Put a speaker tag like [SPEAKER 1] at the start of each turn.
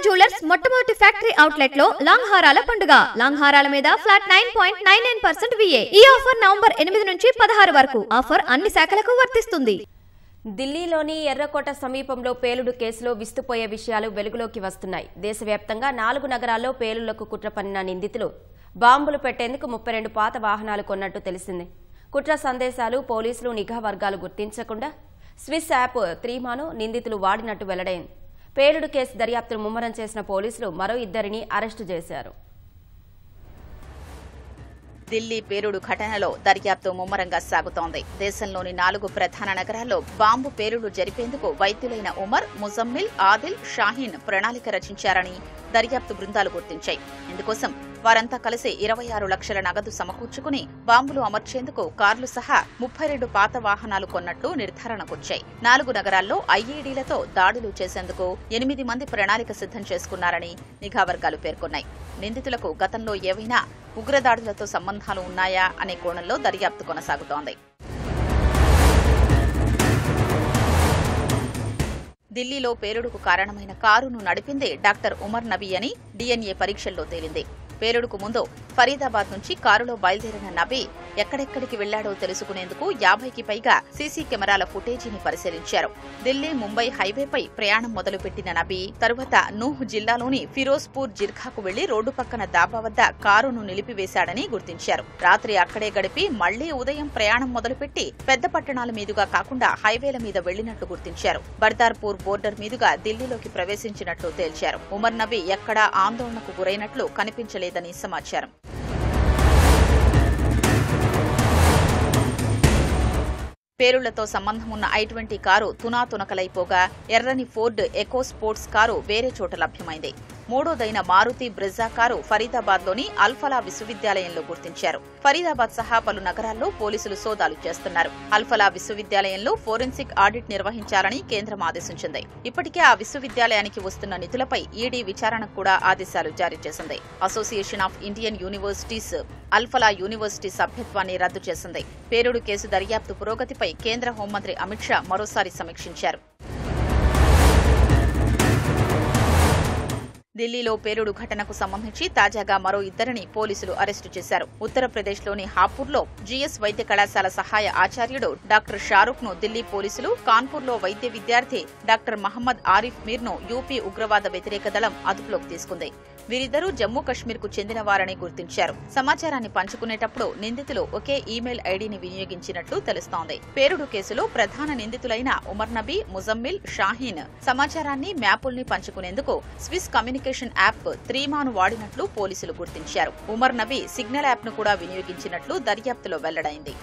[SPEAKER 1] Jewellers మొట్టమొదటి factory outlet లో long హారాల పండుగ. లాంగ్ హారాల మీద ఫ్లాట్ 9.99% VA. ఈ ఆఫర్ నవంబర్ 8 నుంచి 16 వరకు. ఆఫర్ అన్ని శాఖలకు వర్తిస్తుంది.
[SPEAKER 2] ఢిల్లీలోని ఎర్రకోట సమీపంలో పేలుడు కేసులో విస్తుపోయే విషయాలు వెలుగులోకి వస్తున్నాయి. దేశవ్యాప్తంగా 4 నగరాల్లో పేలుళ్లకు కుట్ర పన్నిన నిందితులు బాంబులు పెట్టేందుకు 32 పాత వాహనాలు కొన్నట్టు తెలిసింది. కుట్ర సందేశాలు పోలీసులు నిఘా వర్గాలు గుర్తించకుండా స్విస్ యాప్ త్రీమాను నిందితులు వాడినట్టు వెల్లడైంది. పేలుడు కేసు దర్యాప్తును ముమ్మరం చేసిన పోలీసులు మరో 2 అరెస్టు చేశారు.
[SPEAKER 3] ఢిల్లీ పేలుడు ఘటనలో దర్యాప్తు ముమ్మరంగా సాగుతోంది. దేశంలోని 4 ప్రధాన నగరాల్లో బాంబు పేలుడు జరిపేందుకు వైద్యులైన ఉమర్, ముజమ్మిల్, ఆదిల్, షాహీన్ ప్రణాళిక రచించారని దర్యాప్తు బృందాలు గుర్తించాయి. ఇందుకోసం వారంతా కలిసి 26 లక్షల నగదు సమకూర్చుకుని బాంబులు అమర్చేందుకు కార్లు సహా 32 పాత వాహనాలు కొన్నట్లు నిర్ధారణకొచ్చాయి. 4 నగరాల్లో ఐఈడీలతో దాడులు చేసేందుకు 8 మంది ప్రణాళిక సిద్ధం చేసుకున్నారని నిఘా వర్గాలు పేర్కొన్నాయి. నిందితులకు గతంలో ఏవైనా ఉగ్రదాడులతో సంబంధాలు ఉన్నాయా అనే కోణంలో దర్యాప్తు కొనసాగుతోంది. ఢిల్లీలో పేలుడుకు కారణమైన కారును నడిపిందే డాక్టర్ ఉమర్ నబీ అని DNA పరీక్షల్లో తేలింది. పేలుడుకు ముందు ఫరీదాబాద్ నుంచి కారులో బయలుదేరిన నబీ ఎక్కడెక్కడికి వెళ్లాడో తెలుసుకునేందుకు 50కి పైగా సీసీ కెమెరాల ఫుటేజీని పరిశీలించారు. ఢిల్లీ ముంబై హైవేపై ప్రయాణం మొదలుపెట్టిన నబీ తరువాత నూహ్ జిల్లాలోని ఫిరోజ్పూర్ జిర్ఖాకు వెళ్లి రోడ్డు పక్కన దాబా వద్ద కారును నిలిపివేశాడని గుర్తించారు. రాత్రి అక్కడే గడిపి మళ్లీ ఉదయం ప్రయాణం మొదలుపెట్టి పెద్ద పట్టణాల మీదుగా కాకుండా హైవేల మీద వెళ్లినట్లు గుర్తించారు. బర్దార్పూర్ బోర్డర్ మీదుగా ఢిల్లీలోకి ప్రవేశించినట్లు తేల్చారు. ఉమర్ నబీ ఎక్కడా ఆందోళనకు గురైనట్లు కనిపించలేదని సమాచారం. పేలుళ్లతో సంబంధం ఉన్న I-20 కారు తునాతునకలైపోగా ఎర్రని ఫోర్డ్ ఎకో స్పోర్ట్స్ కారు వేరే చోట లభ్యమైంది. మూడోదైన మారుతి బ్రెజా కారు ఫరీదాబాద్లోని అల్ఫలా విశ్వవిద్యాలయంలో గుర్తించారు. ఫరీదాబాద్ సహా పలు నగరాల్లో పోలీసులు సోదాలు చేస్తున్నారు. అల్ఫలా విశ్వవిద్యాలయంలో ఫోరెన్సిక్ ఆడిట్ నిర్వహించాలని కేంద్రం ఆదేశించింది. ఇప్పటికే ఆ విశ్వవిద్యాలయానికి వస్తున్న నిధులపై ఈడీ విచారణకు కూడా ఆదేశాలు జారీ చేసింది. Association of Indian universities Al-Falah university సభ్యత్వాన్ని రద్దు చేసింది. పేలుడు కేసు దర్యాప్తు పురోగతిపై కేంద్ర హోంమంత్రి అమిత్ షా మరోసారి సమీక్షించారు. ఢిల్లీలో పేలుడు ఘటనకు సంబంధించి తాజాగా మరో 2 పోలీసులు అరెస్టు చేశారు. ఉత్తరప్రదేశ్లోని హాపూర్లో జీఎస్ వైద్య కళాశాల సహాయ ఆచార్యుడు డాక్టర్ షారూక్ ను ఢిల్లీ పోలీసులు, కాన్పూర్లో వైద్య విద్యార్థి డాక్టర్ మహమ్మద్ ఆరిఫ్ మీర్ ను యూపీ ఉగ్రవాద వ్యతిరేక దళం అదుపులోకి తీసుకుంది. వీరిద్దరూ జమ్మూ కశ్మీర్ కు చెందినవారని గుర్తించారు. సమాచారాన్ని పంచుకునేటప్పుడు నిందితులు ఒకే ఈమెయిల్ ఐడీని వినియోగించినట్లు తెలుస్తోంది. పేలుడు కేసులో ప్రధాన నిందితులైన ఉమర్ నబీ, ముజమ్మిల్, షాహీన్ సమాచారాన్ని, మ్యాపుల్ని పంచుకునేందుకు స్విస్ కమ్యూనికేషన్ యాప్ త్రీమాను వాడినట్లు పోలీసులు గుర్తించారు. ఉమర్ నబీ సిగ్నల్ యాప్ ను కూడా వినియోగించినట్లు దర్యాప్తులో వెల్లడైంది.